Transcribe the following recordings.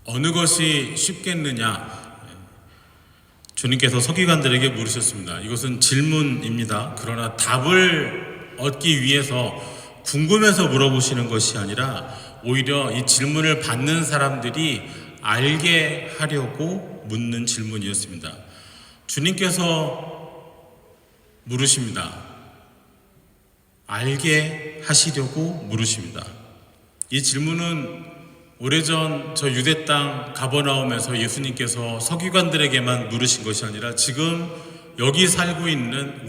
어느 것이 쉽겠느냐? 주님께서 서기관들에게 물으셨습니다. 이것은 질문입니다. 그러나 답을 얻기 위해서 궁금해서 물어보시는 것이 아니라 오히려 이 질문을 받는 사람들이 알게 하려고 묻는 질문이었습니다. 주님께서 물으십니다. 알게 하시려고 물으십니다. 이 질문은 오래전 저 유대 땅 가버나움에서 예수님께서 서기관들에게만 물으신 것이 아니라 지금 여기 살고 있는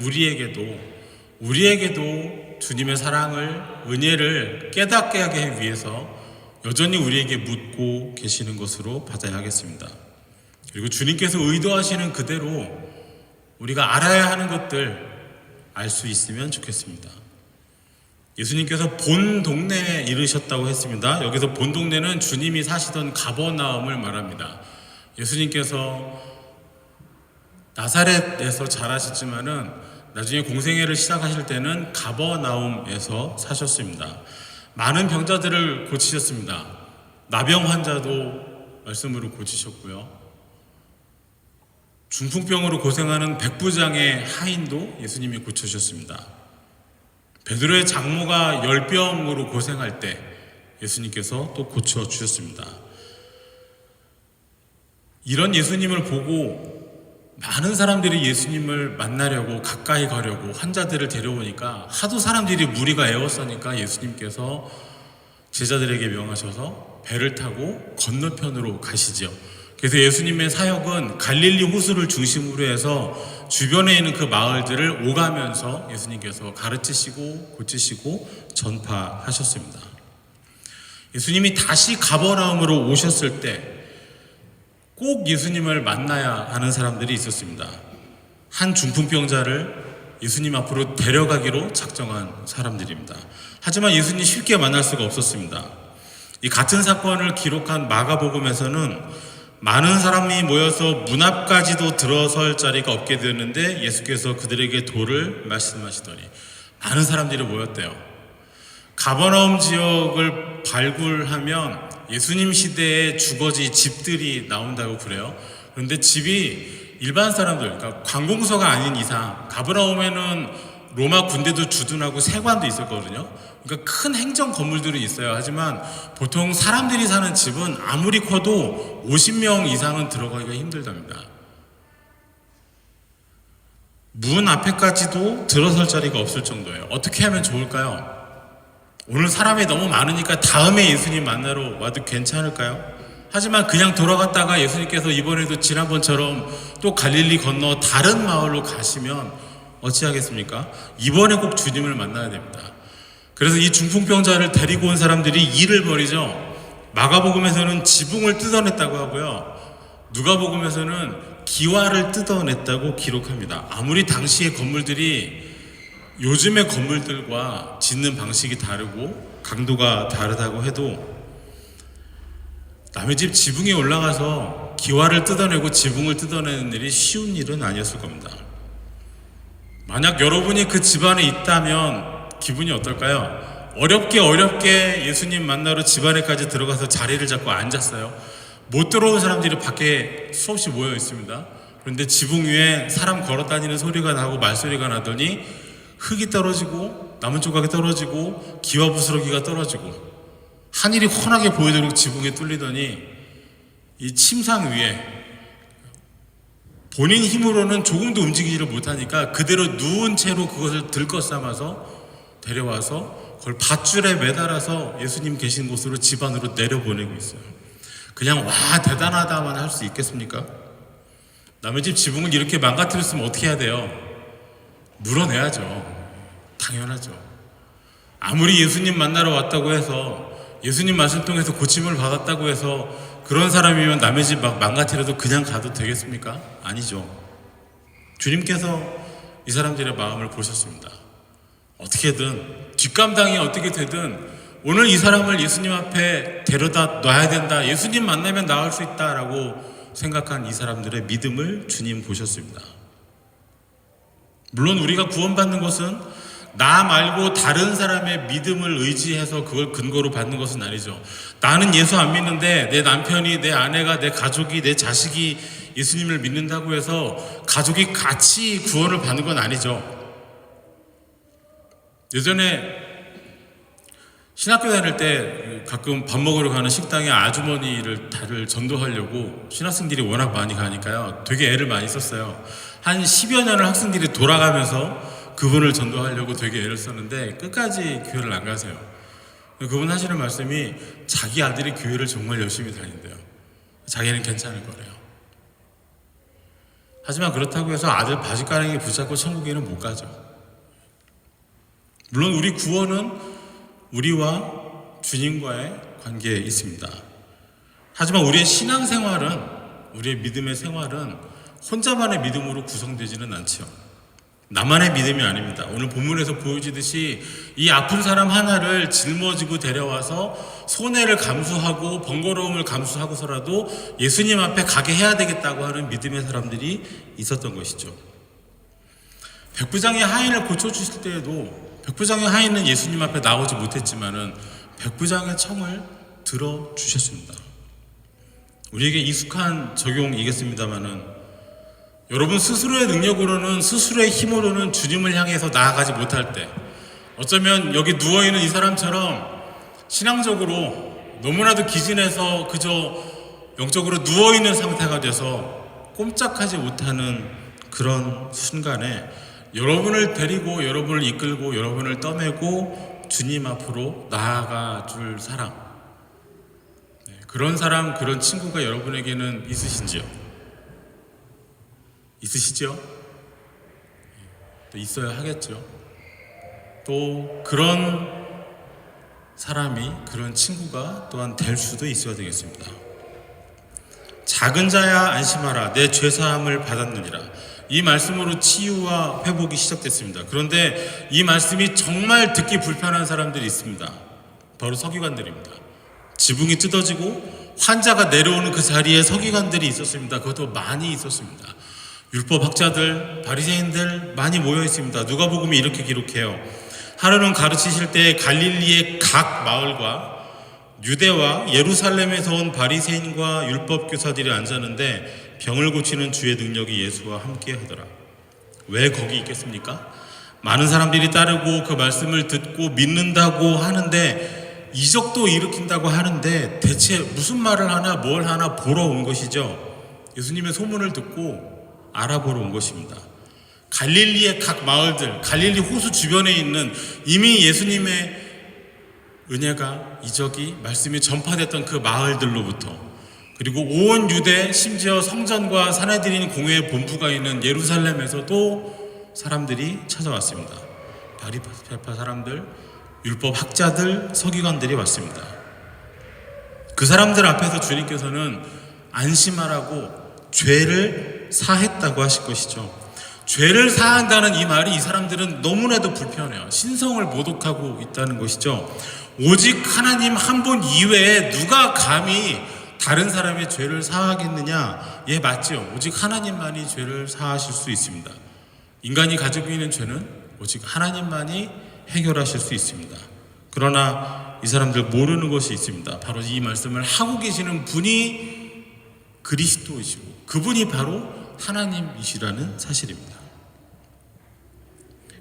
우리에게도 주님의 사랑을, 은혜를 깨닫게 하기 위해서 여전히 우리에게 묻고 계시는 것으로 받아야 하겠습니다. 그리고 주님께서 의도하시는 그대로 우리가 알아야 하는 것들 알 수 있으면 좋겠습니다. 예수님께서 본 동네에 이르셨다고 했습니다. 여기서 본 동네는 주님이 사시던 가버나움을 말합니다. 예수님께서 나사렛에서 자라셨지만은 나중에 공생애를 시작하실 때는 가버나움에서 사셨습니다. 많은 병자들을 고치셨습니다. 나병 환자도 말씀으로 고치셨고요. 중풍병으로 고생하는 백부장의 하인도 예수님이 고쳐주셨습니다. 베드로의 장모가 열병으로 고생할 때 예수님께서 또 고쳐주셨습니다. 이런 예수님을 보고 많은 사람들이 예수님을 만나려고 가까이 가려고 환자들을 데려오니까 하도 사람들이 무리가 에워싸니까 예수님께서 제자들에게 명하셔서 배를 타고 건너편으로 가시죠. 그래서 예수님의 사역은 갈릴리 호수를 중심으로 해서 주변에 있는 그 마을들을 오가면서 예수님께서 가르치시고 고치시고 전파하셨습니다. 예수님이 다시 가버나움으로 오셨을 때 꼭 예수님을 만나야 하는 사람들이 있었습니다. 한 중풍병자를 예수님 앞으로 데려가기로 작정한 사람들입니다. 하지만 예수님 쉽게 만날 수가 없었습니다. 이 같은 사건을 기록한 마가복음에서는 많은 사람이 모여서 문 앞까지도 들어설 자리가 없게 되었는데 예수께서 그들에게 도를 말씀하시더니 많은 사람들이 모였대요. 가버나움 지역을 발굴하면 예수님 시대의 주거지 집들이 나온다고 그래요. 그런데 집이 일반 사람들, 그러니까 관공서가 아닌 이상, 가버나움에는 로마 군대도 주둔하고 세관도 있었거든요. 그러니까 큰 행정 건물들이 있어요. 하지만 보통 사람들이 사는 집은 아무리 커도 50명 이상은 들어가기가 힘들답니다. 문 앞에까지도 들어설 자리가 없을 정도예요. 어떻게 하면 좋을까요? 오늘 사람이 너무 많으니까 다음에 예수님 만나러 와도 괜찮을까요? 하지만 그냥 돌아갔다가 예수님께서 이번에도 지난번처럼 또 갈릴리 건너 다른 마을로 가시면 어찌하겠습니까? 이번에 꼭 주님을 만나야 됩니다. 그래서 이 중풍병자를 데리고 온 사람들이 일을 벌이죠. 마가복음에서는 지붕을 뜯어냈다고 하고요. 누가복음에서는 기와를 뜯어냈다고 기록합니다. 아무리 당시의 건물들이 요즘의 건물들과 짓는 방식이 다르고 강도가 다르다고 해도 남의 집 지붕에 올라가서 기와를 뜯어내고 지붕을 뜯어내는 일이 쉬운 일은 아니었을 겁니다. 만약 여러분이 그 집안에 있다면 기분이 어떨까요? 어렵게 예수님 만나러 집안에까지 들어가서 자리를 잡고 앉았어요. 못 들어온 사람들이 밖에 수없이 모여 있습니다. 그런데 지붕 위에 사람 걸어다니는 소리가 나고 말소리가 나더니 흙이 떨어지고 나무 조각이 떨어지고 기와 부스러기가 떨어지고 하늘이 훤하게 보이도록 지붕에 뚫리더니 이 침상 위에 본인 힘으로는 조금도 움직이지를 못하니까 그대로 누운 채로 그것을 들것삼아서 데려와서 그걸 밧줄에 매달아서 예수님 계신 곳으로 집 안으로 내려보내고 있어요. 그냥 와 대단하다만 할 수 있겠습니까? 남의 집 지붕을 이렇게 망가뜨렸으면 어떻게 해야 돼요? 물어내야죠. 당연하죠. 아무리 예수님 만나러 왔다고 해서 예수님 말씀 통해서 고침을 받았다고 해서 그런 사람이면 남의 집 막 망가뜨려도 그냥 가도 되겠습니까? 아니죠. 주님께서 이 사람들의 마음을 보셨습니다. 어떻게든 뒷감당이 어떻게 되든 오늘 이 사람을 예수님 앞에 데려다 놔야 된다. 예수님 만나면 나을 수 있다라고 생각한 이 사람들의 믿음을 주님 보셨습니다. 물론 우리가 구원받는 것은 나 말고 다른 사람의 믿음을 의지해서 그걸 근거로 받는 것은 아니죠. 나는 예수 안 믿는데 내 남편이, 내 아내가, 내 가족이, 내 자식이 예수님을 믿는다고 해서 가족이 같이 구원을 받는 건 아니죠. 예전에 신학교 다닐 때 가끔 밥 먹으러 가는 식당에 아주머니를 다들 전도하려고 신학생들이 워낙 많이 가니까요. 되게 애를 많이 썼어요. 한 10여 년을 학생들이 돌아가면서 그분을 전도하려고 되게 애를 썼는데 끝까지 교회를 안 가세요. 그분 하시는 말씀이 자기 아들이 교회를 정말 열심히 다닌대요. 자기는 괜찮을 거래요. 하지만 그렇다고 해서 아들 바짓가랑이 붙잡고 천국에는 못 가죠. 물론 우리 구원은 우리와 주님과의 관계에 있습니다. 하지만 우리의 신앙생활은, 우리의 믿음의 생활은 혼자만의 믿음으로 구성되지는 않죠. 나만의 믿음이 아닙니다. 오늘 본문에서 보여지듯이 이 아픈 사람 하나를 짊어지고 데려와서 손해를 감수하고 번거로움을 감수하고서라도 예수님 앞에 가게 해야 되겠다고 하는 믿음의 사람들이 있었던 것이죠. 백부장의 하인을 고쳐주실 때에도 백부장의 하인은 예수님 앞에 나오지 못했지만은 백부장의 청을 들어주셨습니다. 우리에게 익숙한 적용이겠습니다만은 여러분 스스로의 능력으로는, 스스로의 힘으로는 주님을 향해서 나아가지 못할 때, 어쩌면 여기 누워있는 이 사람처럼 신앙적으로 너무나도 기진해서 그저 영적으로 누워있는 상태가 돼서 꼼짝하지 못하는 그런 순간에 여러분을 데리고, 여러분을 이끌고, 여러분을 떠매고 주님 앞으로 나아가 줄 사람, 그런 사람, 그런 친구가 여러분에게는 있으신지요? 있으시죠? 또 있어야 하겠죠. 또 그런 사람이, 그런 친구가 또한 될 수도 있어야 되겠습니다. 작은 자야 안심하라, 내 죄사함을 받았느니라. 이 말씀으로 치유와 회복이 시작됐습니다. 그런데 이 말씀이 정말 듣기 불편한 사람들이 있습니다. 바로 서기관들입니다. 지붕이 뜯어지고 환자가 내려오는 그 자리에 서기관들이 있었습니다. 그것도 많이 있었습니다. 율법학자들, 바리새인들 많이 모여 있습니다. 누가복음이 이렇게 기록해요. 하루는 가르치실 때 갈릴리의 각 마을과 유대와 예루살렘에서 온 바리새인과 율법교사들이 앉았는데 병을 고치는 주의 능력이 예수와 함께 하더라. 왜 거기 있겠습니까? 많은 사람들이 따르고 그 말씀을 듣고 믿는다고 하는데, 이적도 일으킨다고 하는데 대체 무슨 말을 하나 뭘 하나 보러 온 것이죠. 예수님의 소문을 듣고 알아보러 온 것입니다. 갈릴리의 각 마을들, 갈릴리 호수 주변에 있는 이미 예수님의 은혜가, 이적이, 말씀이 전파됐던 그 마을들로부터, 그리고 온 유대, 심지어 성전과 사내들인 공회의 본부가 있는 예루살렘에서도 사람들이 찾아왔습니다. 바리새파 사람들, 율법 학자들, 서기관들이 왔습니다. 그 사람들 앞에서 주님께서는 안심하라고 죄를 사했다고 하실 것이죠. 죄를 사한다는 이 말이 이 사람들은 너무나도 불편해요. 신성을 모독하고 있다는 것이죠. 오직 하나님 한 분 이외에 누가 감히 다른 사람의 죄를 사하겠느냐? 예, 맞죠. 오직 하나님만이 죄를 사하실 수 있습니다. 인간이 가지고 있는 죄는 오직 하나님만이 해결하실 수 있습니다. 그러나 이 사람들 모르는 것이 있습니다. 바로 이 말씀을 하고 계시는 분이 그리스도이시고 그분이 바로 하나님이시라는 사실입니다.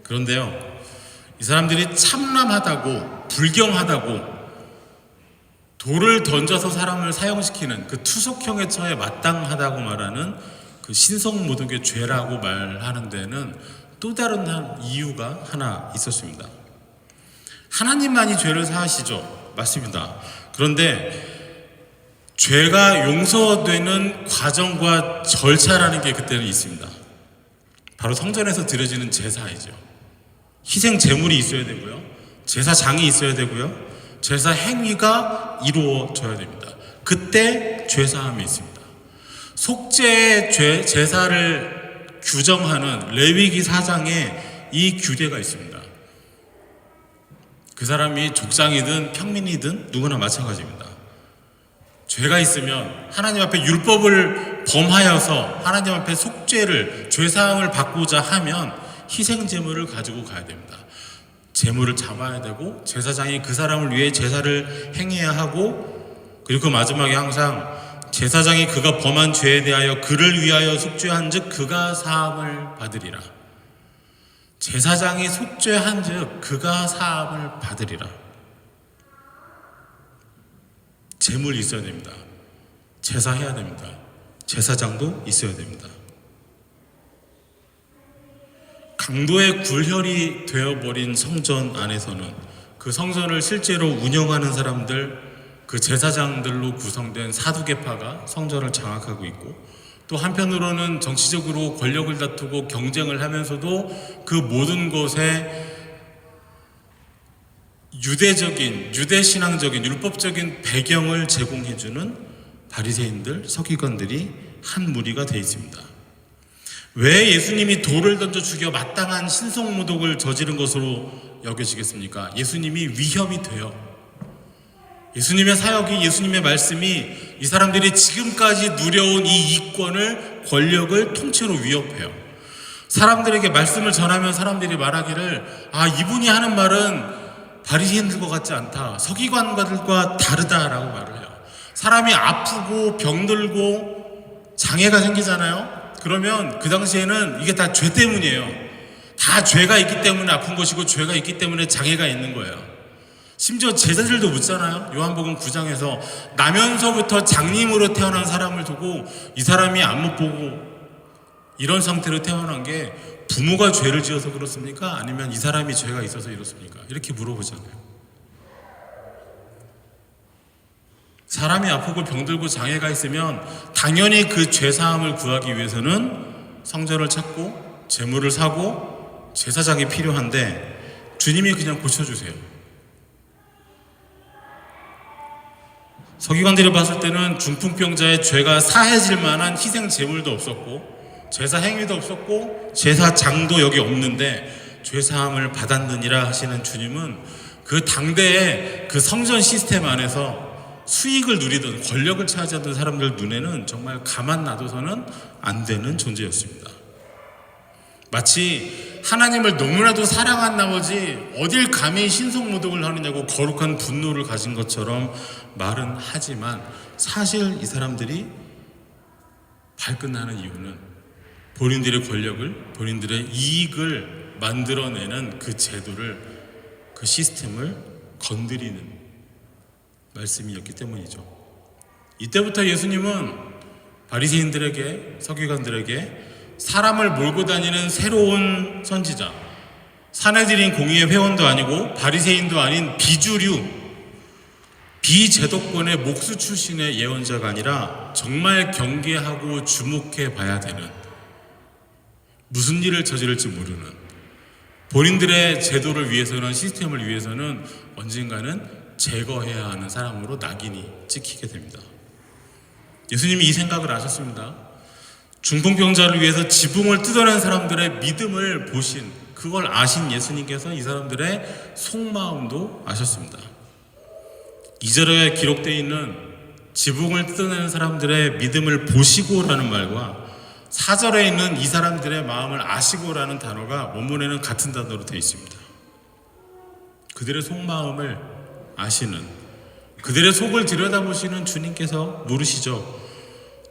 그런데요, 이 사람들이 참남하다고, 불경하다고, 돌을 던져서 사람을 사형시키는 그 투석형의 처에 마땅하다고 말하는 그 신성모독의 죄라고 말하는 데는 또 다른 이유가 하나 있었습니다. 하나님만이 죄를 사하시죠. 맞습니다. 그런데 죄가 용서되는 과정과 절차라는 게 그때는 있습니다. 바로 성전에서 드려지는 제사이죠. 희생 제물이 있어야 되고요, 제사장이 있어야 되고요, 제사 행위가 이루어져야 됩니다. 그때 죄사함이 있습니다. 속죄의 제사를 규정하는 레위기 4장에 이 규례가 있습니다. 그 사람이 족장이든 평민이든 누구나 마찬가지입니다. 죄가 있으면 하나님 앞에 율법을 범하여서 하나님 앞에 속죄를, 죄사함을 받고자 하면 희생 제물을 가지고 가야 됩니다. 제물을 잡아야 되고 제사장이 그 사람을 위해 제사를 행해야 하고, 그리고 마지막에 항상 제사장이 그가 범한 죄에 대하여 그를 위하여 속죄한 즉 그가 사함을 받으리라. 제사장이 속죄한 즉 그가 사함을 받으리라. 제물이 있어야 됩니다. 제사해야 됩니다. 제사장도 있어야 됩니다. 강도의 굴혈이 되어버린 성전 안에서는 그 성전을 실제로 운영하는 사람들, 그 제사장들로 구성된 사두개파가 성전을 장악하고 있고, 또 한편으로는 정치적으로 권력을 다투고 경쟁을 하면서도 그 모든 것에 유대신앙적인 율법적인 배경을 제공해주는 바리새인들, 서기관들이 한 무리가 되어 있습니다. 왜 예수님이 돌을 던져 죽여 마땅한 신성모독을 저지른 것으로 여겨지겠습니까? 예수님이 위협이 돼요. 예수님의 사역이, 예수님의 말씀이 이 사람들이 지금까지 누려온 이 이권을, 권력을 통째로 위협해요. 사람들에게 말씀을 전하면 사람들이 말하기를, 이분이 하는 말은 바리새인들과 같지 않다, 서기관들과 다르다라고 말을 해요. 사람이 아프고 병들고 장애가 생기잖아요. 그러면 그 당시에는 이게 다 죄 때문이에요. 다 죄가 있기 때문에 아픈 것이고 죄가 있기 때문에 장애가 있는 거예요. 심지어 제자들도 묻잖아요. 요한복음 9장에서 나면서부터 장님으로 태어난 사람을 두고 이 사람이 안 못 보고 이런 상태로 태어난 게 부모가 죄를 지어서 그렇습니까? 아니면 이 사람이 죄가 있어서 이렇습니까? 이렇게 물어보잖아요. 사람이 아프고 병들고 장애가 있으면 당연히 그 죄사함을 구하기 위해서는 성전을 찾고 제물을 사고 제사장이 필요한데, 주님이 그냥 고쳐주세요. 서기관들이 봤을 때는 중풍병자의 죄가 사해질 만한 희생 제물도 없었고 제사 행위도 없었고 제사장도 여기 없는데 죄사함을 받았느니라 하시는 주님은 그 당대의 그 성전 시스템 안에서 수익을 누리던, 권력을 차지하던 사람들 눈에는 정말 가만 놔둬서는 안 되는 존재였습니다. 마치 하나님을 너무나도 사랑한 나머지 어딜 감히 신성모독을 하느냐고 거룩한 분노를 가진 것처럼 말은 하지만, 사실 이 사람들이 발끈하는 이유는 본인들의 권력을, 본인들의 이익을 만들어내는 그 제도를, 그 시스템을 건드리는 말씀이었기 때문이죠. 이때부터 예수님은 바리새인들에게, 서기관들에게 사람을 몰고 다니는 새로운 선지자, 사내들인 공의의 회원도 아니고 바리새인도 아닌 비주류, 비제도권의 목수 출신의 예언자가 아니라 정말 경계하고 주목해 봐야 되는, 무슨 일을 저지를지 모르는, 본인들의 제도를 위해서는, 시스템을 위해서는 언젠가는 제거해야 하는 사람으로 낙인이 찍히게 됩니다. 예수님이 이 생각을 하셨습니다. 중풍병자를 위해서 지붕을 뜯어낸 사람들의 믿음을 보신, 그걸 아신 예수님께서 이 사람들의 속마음도 아셨습니다. 2절에 기록되어 있는 지붕을 뜯어내는 사람들의 믿음을 보시고라는 말과 4절에 있는 이 사람들의 마음을 아시고라는 단어가 원문에는 같은 단어로 되어 있습니다. 그들의 속마음을 아시는, 그들의 속을 들여다보시는 주님께서 물으시죠.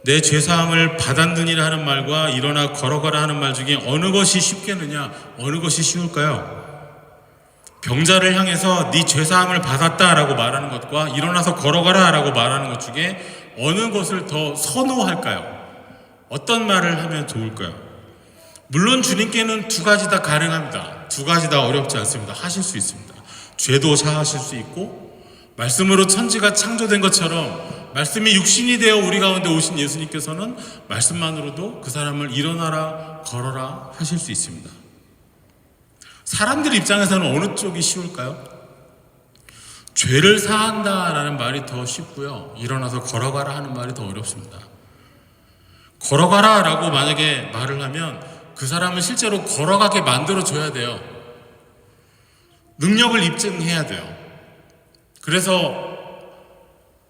내 죄사함을 받았느니라 하는 말과 일어나 걸어가라 하는 말 중에 어느 것이 쉽겠느냐, 어느 것이 쉬울까요? 병자를 향해서 네 죄사함을 받았다라고 말하는 것과 일어나서 걸어가라 라고 말하는 것 중에 어느 것을 더 선호할까요? 어떤 말을 하면 좋을까요? 물론 주님께는 두 가지 다 가능합니다. 두 가지 다 어렵지 않습니다. 하실 수 있습니다. 죄도 사하실 수 있고, 말씀으로 천지가 창조된 것처럼 말씀이 육신이 되어 우리 가운데 오신 예수님께서는 말씀만으로도 그 사람을 일어나라 걸어라 하실 수 있습니다. 사람들 입장에서는 어느 쪽이 쉬울까요? 죄를 사한다라는 말이 더 쉽고요, 일어나서 걸어가라 하는 말이 더 어렵습니다. 걸어가라 라고 만약에 말을 하면 그 사람을 실제로 걸어가게 만들어줘야 돼요. 능력을 입증해야 돼요. 그래서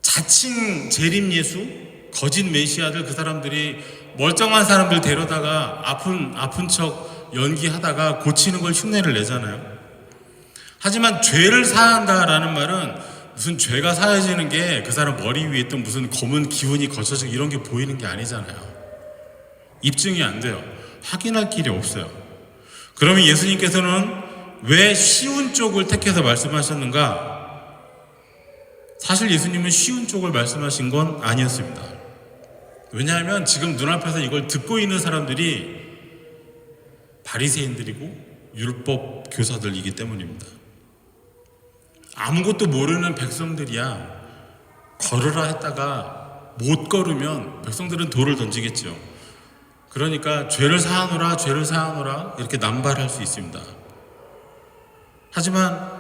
자칭 재림 예수, 거짓 메시아들, 그 사람들이 멀쩡한 사람들 데려다가 아픈 척 연기하다가 고치는 걸 흉내를 내잖아요. 하지만 죄를 사한다라는 말은 무슨 죄가 사해지는 게 그 사람 머리 위에 있던 무슨 검은 기운이 거쳐지고 이런 게 보이는 게 아니잖아요. 입증이 안 돼요. 확인할 길이 없어요. 그러면 예수님께서는 왜 쉬운 쪽을 택해서 말씀하셨는가? 사실 예수님은 쉬운 쪽을 말씀하신 건 아니었습니다. 왜냐하면 지금 눈앞에서 이걸 듣고 있는 사람들이 바리새인들이고 율법 교사들이기 때문입니다. 아무것도 모르는 백성들이야 걸으라 했다가 못 걸으면 백성들은 돌을 던지겠죠. 그러니까 죄를 사하노라 죄를 사하노라 이렇게 남발할 수 있습니다. 하지만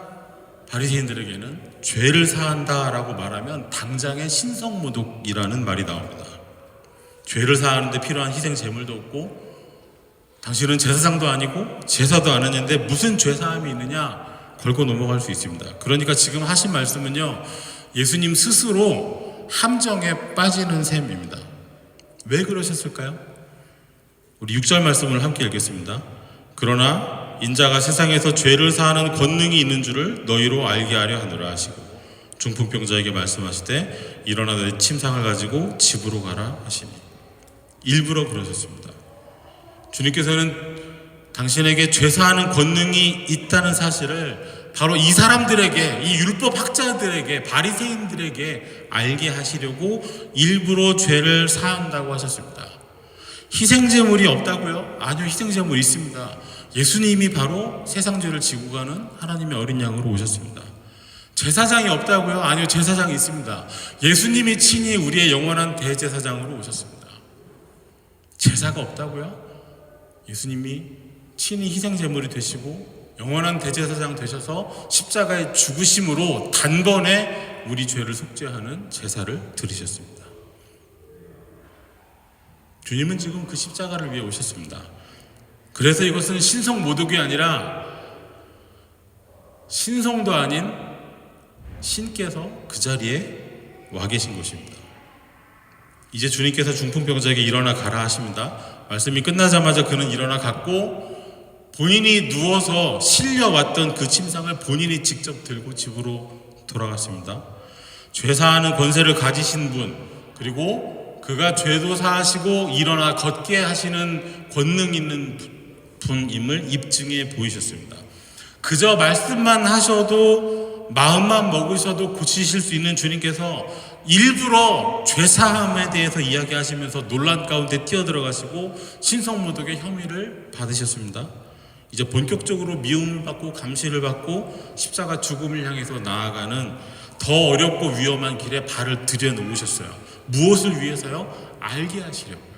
바리새인들에게는 죄를 사한다라고 말하면 당장의 신성모독이라는 말이 나옵니다. 죄를 사하는데 필요한 희생 제물도 없고 당신은 제사장도 아니고 제사도 안 했는데 무슨 죄사함이 있느냐 걸고 넘어갈 수 있습니다. 그러니까 지금 하신 말씀은요, 예수님 스스로 함정에 빠지는 셈입니다. 왜 그러셨을까요? 우리 6절 말씀을 함께 읽겠습니다. 그러나 인자가 세상에서 죄를 사하는 권능이 있는 줄을 너희로 알게 하려 하노라 하시고 중풍병자에게 말씀하시되 일어나 내 침상을 가지고 집으로 가라 하시니 일부러 그러셨습니다. 주님께서는 당신에게 죄사하는 권능이 있다는 사실을 바로 이 사람들에게, 이 율법 학자들에게, 바리새인들에게 알게 하시려고 일부러 죄를 사한다고 하셨습니다. 희생제물이 없다고요? 아니요, 희생제물 있습니다. 예수님이 바로 세상 죄를 지고 가는 하나님의 어린 양으로 오셨습니다. 제사장이 없다고요? 아니요, 제사장이 있습니다. 예수님이 친히 우리의 영원한 대제사장으로 오셨습니다. 제사가 없다고요? 예수님이 친히 희생제물이 되시고 영원한 대제사장 되셔서 십자가의 죽으심으로 단번에 우리 죄를 속죄하는 제사를 드리셨습니다. 주님은 지금 그 십자가를 위해 오셨습니다. 그래서 이것은 신성모독이 아니라 신성도 아닌 신께서 그 자리에 와 계신 것입니다. 이제 주님께서 중풍병자에게 일어나 가라 하십니다. 말씀이 끝나자마자 그는 일어나 갔고 본인이 누워서 실려왔던 그 침상을 본인이 직접 들고 집으로 돌아갔습니다. 죄사하는 권세를 가지신 분, 그리고 그가 죄도 사하시고 일어나 걷게 하시는 권능 있는 분임을 입증해 보이셨습니다. 그저 말씀만 하셔도 마음만 먹으셔도 고치실 수 있는 주님께서 일부러 죄사함에 대해서 이야기하시면서 논란 가운데 뛰어들어가시고 신성모독의 혐의를 받으셨습니다. 이제 본격적으로 미움을 받고 감시를 받고 십자가 죽음을 향해서 나아가는 더 어렵고 위험한 길에 발을 들여놓으셨어요. 무엇을 위해서요? 알게 하시려고요.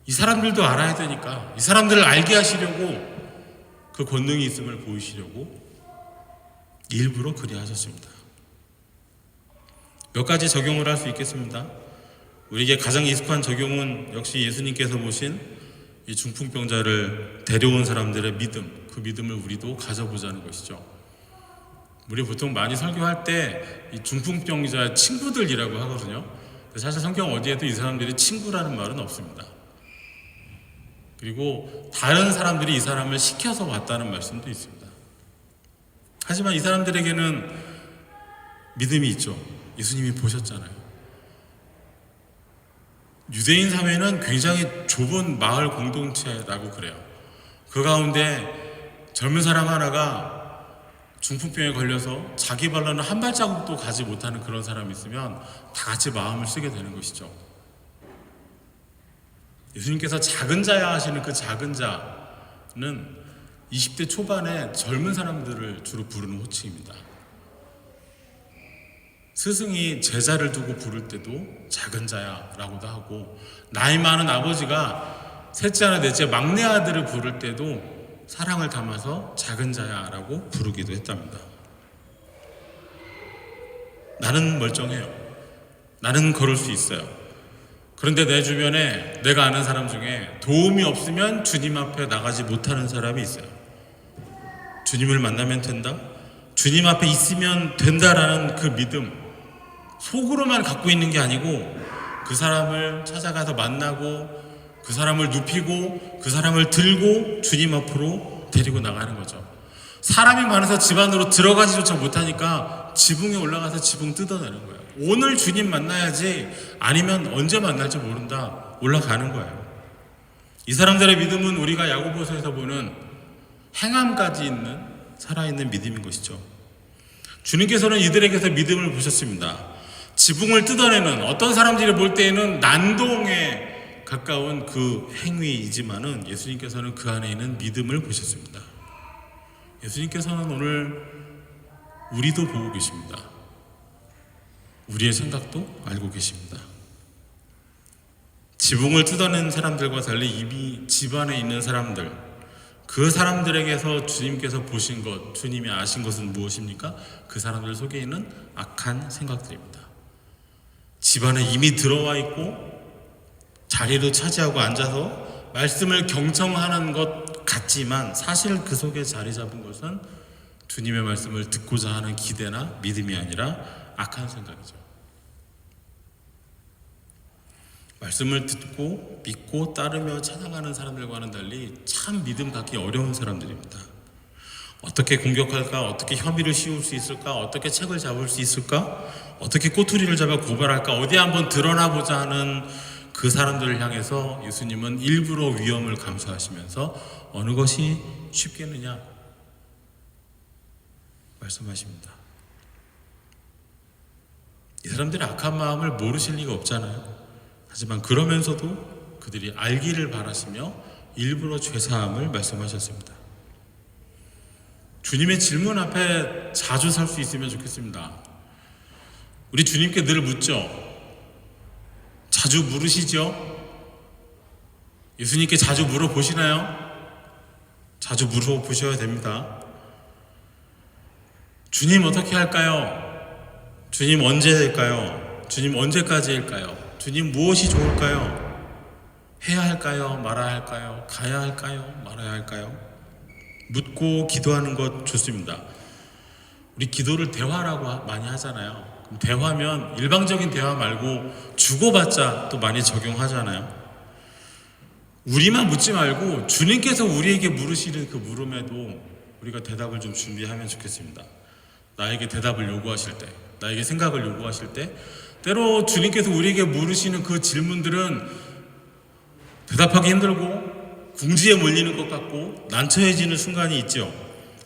이 사람들도 알아야 되니까 이 사람들을 알게 하시려고 그 권능이 있음을 보이시려고 일부러 그리 하셨습니다. 몇 가지 적용을 할 수 있겠습니다. 우리에게 가장 익숙한 적용은 역시 예수님께서 보신 이 중풍병자를 데려온 사람들의 믿음, 그 믿음을 우리도 가져보자는 것이죠. 우리 보통 많이 설교할 때 이 중풍병자의 친구들이라고 하거든요. 사실 성경 어디에도 이 사람들이 친구라는 말은 없습니다. 그리고 다른 사람들이 이 사람을 시켜서 왔다는 말씀도 있습니다. 하지만 이 사람들에게는 믿음이 있죠. 예수님이 보셨잖아요. 유대인 사회는 굉장히 좁은 마을 공동체라고 그래요. 그 가운데 젊은 사람 하나가 중풍병에 걸려서 자기 발로는 한 발자국도 가지 못하는 그런 사람이 있으면 다 같이 마음을 쓰게 되는 것이죠. 예수님께서 작은 자야 하시는 그 작은 자는 20대 초반에 젊은 사람들을 주로 부르는 호칭입니다. 스승이 제자를 두고 부를 때도 작은 자야 라고도 하고, 나이 많은 아버지가 셋째 하나 넷째 막내 아들을 부를 때도 사랑을 담아서 작은 자야 라고 부르기도 했답니다. 나는 멀쩡해요. 나는 걸을 수 있어요. 그런데 내 주변에 내가 아는 사람 중에 도움이 없으면 주님 앞에 나가지 못하는 사람이 있어요. 주님을 만나면 된다? 주님 앞에 있으면 된다라는 그 믿음, 속으로만 갖고 있는 게 아니고 그 사람을 찾아가서 만나고 그 사람을 눕히고 그 사람을 들고 주님 앞으로 데리고 나가는 거죠. 사람이 많아서 집 안으로 들어가지조차 못하니까 지붕에 올라가서 지붕 뜯어내는 거예요. 오늘 주님 만나야지, 아니면 언제 만날지 모른다, 올라가는 거예요. 이 사람들의 믿음은 우리가 야고보서에서 보는 행함까지 있는 살아있는 믿음인 것이죠. 주님께서는 이들에게서 믿음을 보셨습니다. 지붕을 뜯어내는, 어떤 사람들이 볼 때에는 난동에 가까운 그 행위이지만은 예수님께서는 그 안에 있는 믿음을 보셨습니다. 예수님께서는 오늘 우리도 보고 계십니다. 우리의 생각도 알고 계십니다. 지붕을 뜯어낸 사람들과 달리 이미 집 안에 있는 사람들, 그 사람들에게서 주님께서 보신 것, 주님이 아신 것은 무엇입니까? 그 사람들 속에 있는 악한 생각들입니다. 집 안에 이미 들어와 있고 자리도 차지하고 앉아서 말씀을 경청하는 것 같지만 사실 그 속에 자리 잡은 것은 주님의 말씀을 듣고자 하는 기대나 믿음이 아니라 악한 생각이죠. 말씀을 듣고 믿고 따르며 찬양하는 사람들과는 달리 참 믿음 갖기 어려운 사람들입니다. 어떻게 공격할까? 어떻게 혐의를 씌울 수 있을까? 어떻게 책을 잡을 수 있을까? 어떻게 꼬투리를 잡아 고발할까? 어디 한번 드러나보자 하는 그 사람들을 향해서 예수님은 일부러 위험을 감수하시면서 어느 것이 쉽겠느냐 말씀하십니다. 이 사람들의 악한 마음을 모르실 리가 없잖아요. 하지만 그러면서도 그들이 알기를 바라시며 일부러 죄사함을 말씀하셨습니다. 주님의 질문 앞에 자주 설 수 있으면 좋겠습니다. 우리 주님께 늘 묻죠. 자주 물으시죠? 예수님께 자주 물어보시나요? 자주 물어보셔야 됩니다. 주님 어떻게 할까요? 주님 언제 될까요? 주님 언제까지일까요? 주님 무엇이 좋을까요? 해야 할까요? 말아야 할까요? 가야 할까요? 말아야 할까요? 묻고 기도하는 것 좋습니다. 우리 기도를 대화라고 많이 하잖아요. 그럼 대화면 일방적인 대화 말고 주고받자 또 많이 적용하잖아요. 우리만 묻지 말고 주님께서 우리에게 물으시는 그 물음에도 우리가 대답을 좀 준비하면 좋겠습니다. 나에게 대답을 요구하실 때, 나에게 생각을 요구하실 때 때로 주님께서 우리에게 물으시는 그 질문들은 대답하기 힘들고 궁지에 몰리는 것 같고 난처해지는 순간이 있죠.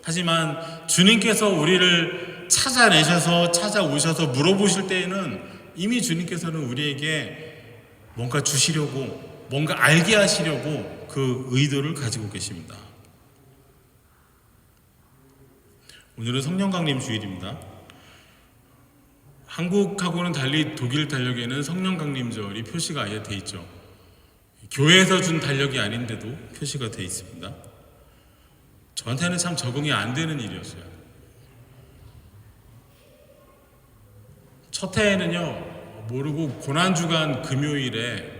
하지만 주님께서 우리를 찾아내셔서 찾아오셔서 물어보실 때에는 이미 주님께서는 우리에게 뭔가 주시려고, 뭔가 알게 하시려고 그 의도를 가지고 계십니다. 오늘은 성령 강림 주일입니다. 한국하고는 달리 독일 달력에는 성령 강림절이 표시가 아예 돼 있죠. 교회에서 준 달력이 아닌데도 표시가 돼 있습니다. 저한테는 참 적응이 안 되는 일이었어요. 첫 해에는요, 모르고 고난주간 금요일에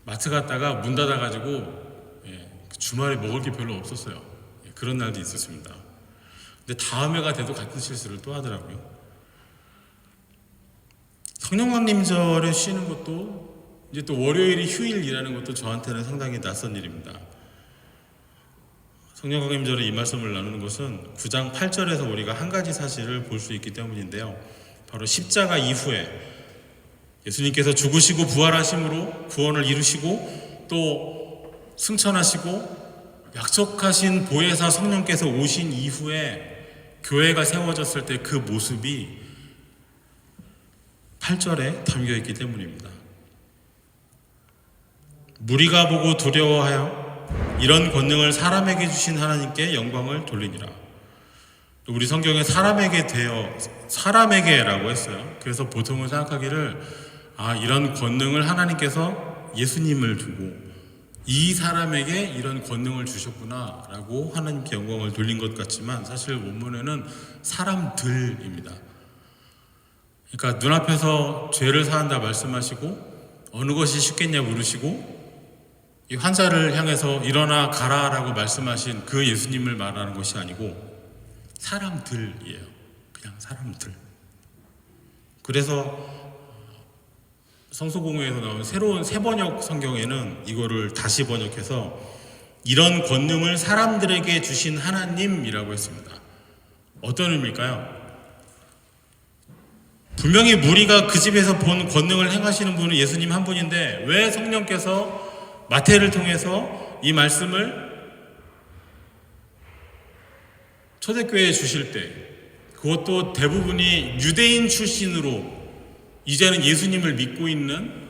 마트 갔다가 문 닫아가지고 주말에 먹을 게 별로 없었어요. 그런 날도 있었습니다. 근데 다음 해가 돼도 같은 실수를 또 하더라고요. 성령강림절에 쉬는 것도 이제 또 월요일이 휴일이라는 것도 저한테는 상당히 낯선 일입니다. 성령강림절에 이 말씀을 나누는 것은 9장 8절에서 우리가 한 가지 사실을 볼 수 있기 때문인데요. 바로 십자가 이후에 예수님께서 죽으시고 부활하심으로 구원을 이루시고 또 승천하시고 약속하신 보혜사 성령께서 오신 이후에 교회가 세워졌을 때 그 모습이 8절에 담겨있기 때문입니다. 무리가 보고 두려워하여 이런 권능을 사람에게 주신 하나님께 영광을 돌리니라. 또 우리 성경에 사람에게라고 했어요. 그래서 보통은 생각하기를 이런 권능을 하나님께서 예수님을 두고 이 사람에게 이런 권능을 주셨구나 라고 하나님께 영광을 돌린 것 같지만 사실 원문에는 사람들입니다. 그러니까 눈앞에서 죄를 사한다 말씀하시고 어느 것이 쉽겠냐 물으시고 이 환자를 향해서 일어나 가라라고 말씀하신 그 예수님을 말하는 것이 아니고 사람들이에요. 그냥 사람들. 그래서 성소공회에서 나온 새로운 새번역 성경에는 이거를 다시 번역해서 이런 권능을 사람들에게 주신 하나님이라고 했습니다. 어떤 의미일까요? 분명히 무리가 그 집에서 본 권능을 행하시는 분은 예수님 한 분인데 왜 성령께서 마태를 통해서 이 말씀을 초대교회에 주실 때, 그것도 대부분이 유대인 출신으로 이제는 예수님을 믿고 있는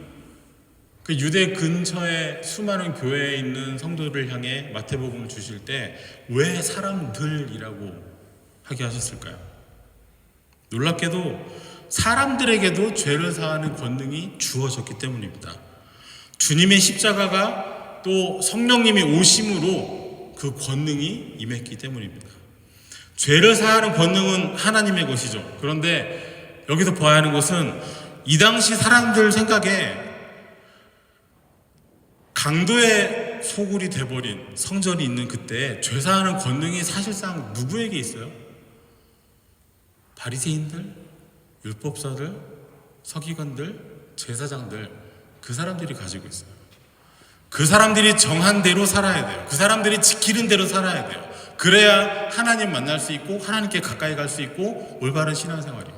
그 유대 근처에 수많은 교회에 있는 성도들을 향해 마태복음을 주실 때 왜 사람들이라고 하게 하셨을까요? 놀랍게도 사람들에게도 죄를 사하는 권능이 주어졌기 때문입니다. 주님의 십자가가 또 성령님이 오심으로 그 권능이 임했기 때문입니다. 죄를 사하는 권능은 하나님의 것이죠. 그런데 여기서 봐야 하는 것은 이 당시 사람들 생각에 강도의 소굴이 돼버린 성전이 있는 그때 죄 사하는 권능이 사실상 누구에게 있어요? 바리새인들, 율법사들, 서기관들, 제사장들, 그 사람들이 가지고 있어요. 그 사람들이 정한 대로 살아야 돼요. 그 사람들이 지키는 대로 살아야 돼요. 그래야 하나님 만날 수 있고 하나님께 가까이 갈 수 있고 올바른 신앙생활이에요.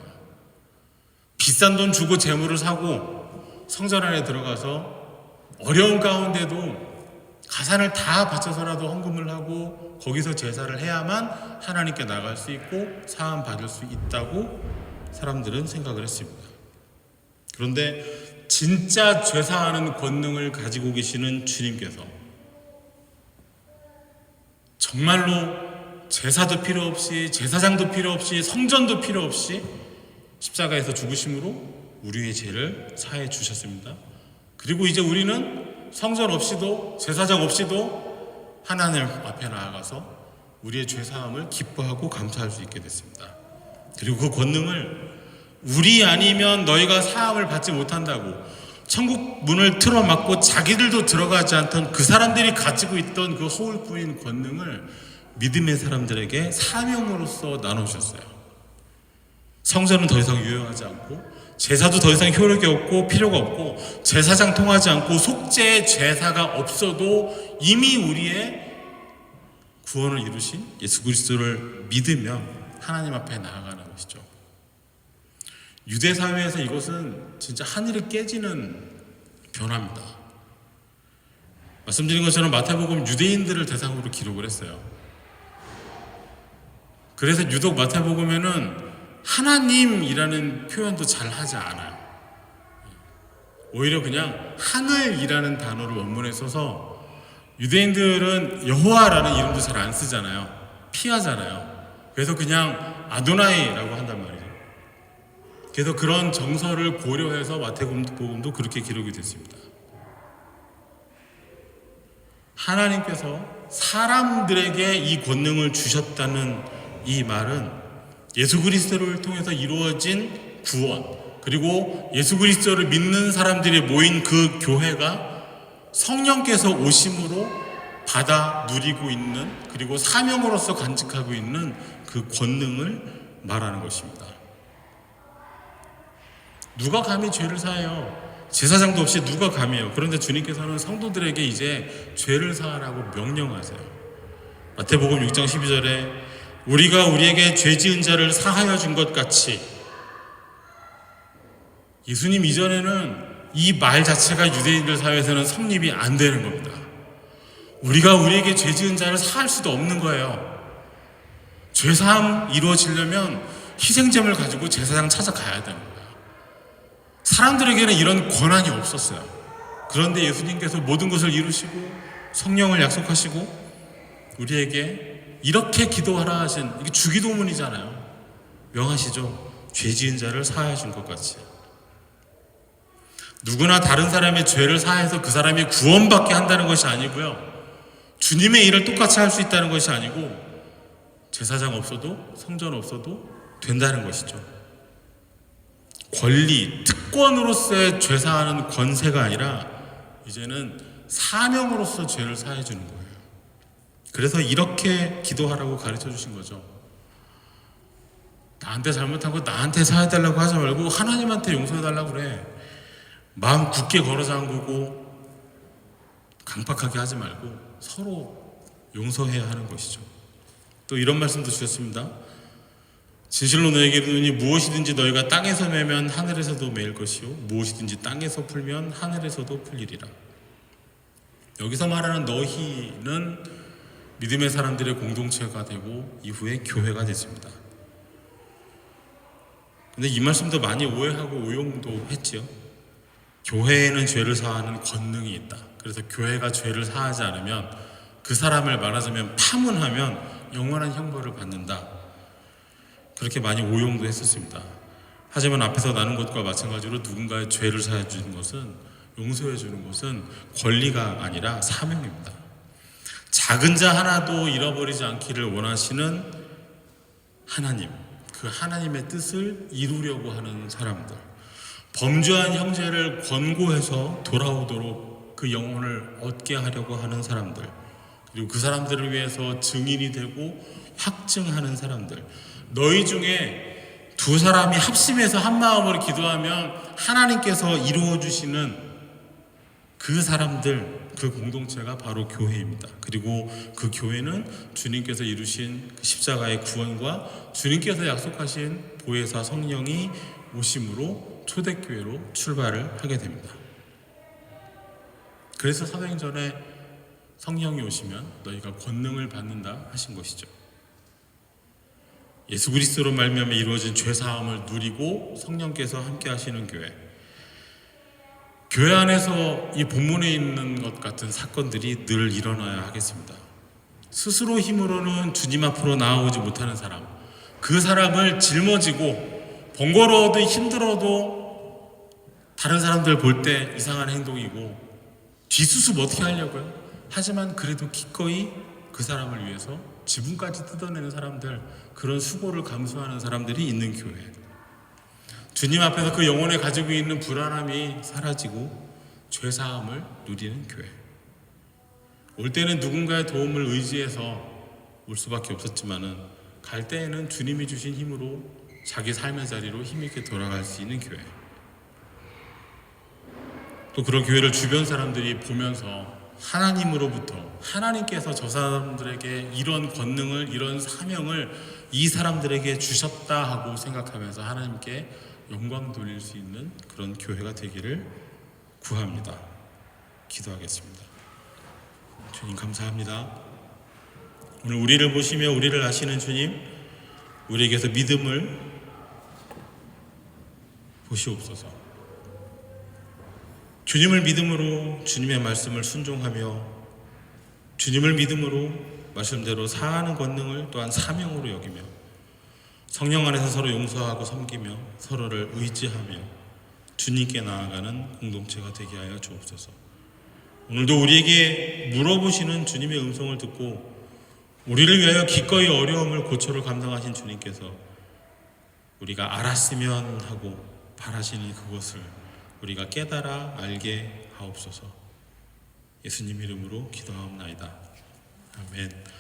비싼 돈 주고 재물을 사고 성전 안에 들어가서 어려운 가운데도 가산을 다 바쳐서라도 헌금을 하고 거기서 제사를 해야만 하나님께 나갈 수 있고 사함 받을 수 있다고 사람들은 생각을 했습니다. 그런데 진짜 죄사하는 권능을 가지고 계시는 주님께서 정말로 제사도 필요 없이 제사장도 필요 없이 성전도 필요 없이 십자가에서 죽으심으로 우리의 죄를 사해 주셨습니다. 그리고 이제 우리는 성전 없이도 제사장 없이도 하나님 앞에 나아가서 우리의 죄사함을 기뻐하고 감사할 수 있게 됐습니다. 그리고 그 권능을 우리 아니면 너희가 사함을 받지 못한다고 천국 문을 틀어막고 자기들도 들어가지 않던 그 사람들이 가지고 있던 그 허울뿐인 권능을 믿음의 사람들에게 사명으로서 나누셨어요. 성전은 더 이상 유효하지 않고 제사도 더 이상 효력이 없고 필요가 없고 제사장 통하지 않고 속죄의 제사가 없어도 이미 우리의 구원을 이루신 예수 그리스도를 믿으며 하나님 앞에 나아가는 것이죠. 유대 사회에서 이것은 진짜 하늘이 깨지는 변화입니다. 말씀드린 것처럼 마태복음 유대인들을 대상으로 기록을 했어요. 그래서 유독 마태복음에는 하나님이라는 표현도 잘 하지 않아요. 오히려 그냥 하늘이라는 단어를 원문에 써서 유대인들은 여호와라는 이름도 잘 안 쓰잖아요. 피하잖아요. 그래서 그냥 아도나이라고 한단 말이죠. 그래서 그런 정서를 고려해서 마태복음도 그렇게 기록이 됐습니다. 하나님께서 사람들에게 이 권능을 주셨다는 이 말은 예수 그리스도를 통해서 이루어진 구원, 그리고 예수 그리스도를 믿는 사람들이 모인 그 교회가 성령께서 오심으로 받아 누리고 있는, 그리고 사명으로서 간직하고 있는 그 권능을 말하는 것입니다. 누가 감히 죄를 사해요? 제사장도 없이 누가 감히요? 그런데 주님께서는 성도들에게 이제 죄를 사하라고 명령하세요. 마태복음 6장 12절에 우리가 우리에게 죄 지은 자를 사하여 준 것 같이, 예수님 이전에는 이 말 자체가 유대인들 사회에서는 성립이 안 되는 겁니다. 우리가 우리에게 죄 지은 자를 사할 수도 없는 거예요. 죄사함 이루어지려면 희생제물 가지고 제사장 찾아가야 되는 거예요. 사람들에게는 이런 권한이 없었어요. 그런데 예수님께서 모든 것을 이루시고 성령을 약속하시고 우리에게 이렇게 기도하라 하신, 이게 주기도문이잖아요. 명하시죠. 죄 지은 자를 사하여 준 것 같이. 누구나 다른 사람의 죄를 사해서 그 사람이 구원받게 한다는 것이 아니고요, 주님의 일을 똑같이 할 수 있다는 것이 아니고 제사장 없어도 성전 없어도 된다는 것이죠. 권리, 특권으로서의 죄사하는 권세가 아니라 이제는 사명으로서 죄를 사해 주는 거예요. 그래서 이렇게 기도하라고 가르쳐 주신 거죠. 나한테 잘못한 거 나한테 사해달라고 하지 말고 하나님한테 용서해달라고 그래. 마음 굳게 걸어 잠그고 강박하게 하지 말고 서로 용서해야 하는 것이죠. 또 이런 말씀도 주셨습니다. 진실로 너에게 이르노니 무엇이든지 너희가 땅에서 매면 하늘에서도 매일 것이요 무엇이든지 땅에서 풀면 하늘에서도 풀리리라. 여기서 말하는 너희는 믿음의 사람들의 공동체가 되고 이후에 교회가 됐습니다. 근데 이 말씀도 많이 오해하고 오용도 했지요. 교회에는 죄를 사하는 권능이 있다. 그래서 교회가 죄를 사하지 않으면 그 사람을 말하자면 파문하면 영원한 형벌을 받는다. 그렇게 많이 오용도 했었습니다. 하지만 앞에서 나눈 것과 마찬가지로 누군가의 죄를 사해 주는 것은, 용서해 주는 것은 권리가 아니라 사명입니다. 작은 자 하나도 잃어버리지 않기를 원하시는 하나님, 그 하나님의 뜻을 이루려고 하는 사람들, 범죄한 형제를 권고해서 돌아오도록 그 영혼을 얻게 하려고 하는 사람들, 그리고 그 사람들을 위해서 증인이 되고 확증하는 사람들, 너희 중에 두 사람이 합심해서 한 마음으로 기도하면 하나님께서 이루어 주시는 그 사람들, 그 공동체가 바로 교회입니다. 그리고 그 교회는 주님께서 이루신 그 십자가의 구원과 주님께서 약속하신 보혜사 성령이 오심으로 초대교회로 출발을 하게 됩니다. 그래서 사도행전에 성령이 오시면 너희가 권능을 받는다 하신 것이죠. 예수 그리스도로 말미암아 이루어진 죄 사함을 누리고 성령께서 함께 하시는 교회. 교회 안에서 이 본문에 있는 것 같은 사건들이 늘 일어나야 하겠습니다. 스스로 힘으로는 주님 앞으로 나아오지 못하는 사람, 그 사람을 짊어지고 번거로워도 힘들어도 다른 사람들 볼 때 이상한 행동이고 뒤수습 어떻게 하려고요? 하지만 그래도 기꺼이 그 사람을 위해서 지붕까지 뜯어내는 사람들, 그런 수고를 감수하는 사람들이 있는 교회. 주님 앞에서 그 영혼에 가지고 있는 불안함이 사라지고 죄사함을 누리는 교회. 올 때는 누군가의 도움을 의지해서 올 수밖에 없었지만은 갈 때에는 주님이 주신 힘으로 자기 삶의 자리로 힘있게 돌아갈 수 있는 교회. 또 그런 교회를 주변 사람들이 보면서 하나님으로부터, 하나님께서 저 사람들에게 이런 권능을, 이런 사명을 이 사람들에게 주셨다 하고 생각하면서 하나님께 영광 돌릴 수 있는 그런 교회가 되기를 구합니다. 기도하겠습니다. 주님 감사합니다. 오늘 우리를 보시며 우리를 아시는 주님, 우리에게서 믿음을 보시옵소서. 주님을 믿음으로 주님의 말씀을 순종하며 주님을 믿음으로 말씀대로 사하는 권능을 또한 사명으로 여기며 성령 안에서 서로 용서하고 섬기며 서로를 의지하며 주님께 나아가는 공동체가 되게 하여 주옵소서. 오늘도 우리에게 물어보시는 주님의 음성을 듣고 우리를 위하여 기꺼이 어려움을 고초를 감당하신 주님께서 우리가 알았으면 하고 바라시는 그것을 우리가 깨달아 알게 하옵소서. 예수님 이름으로 기도하옵나이다. 아멘.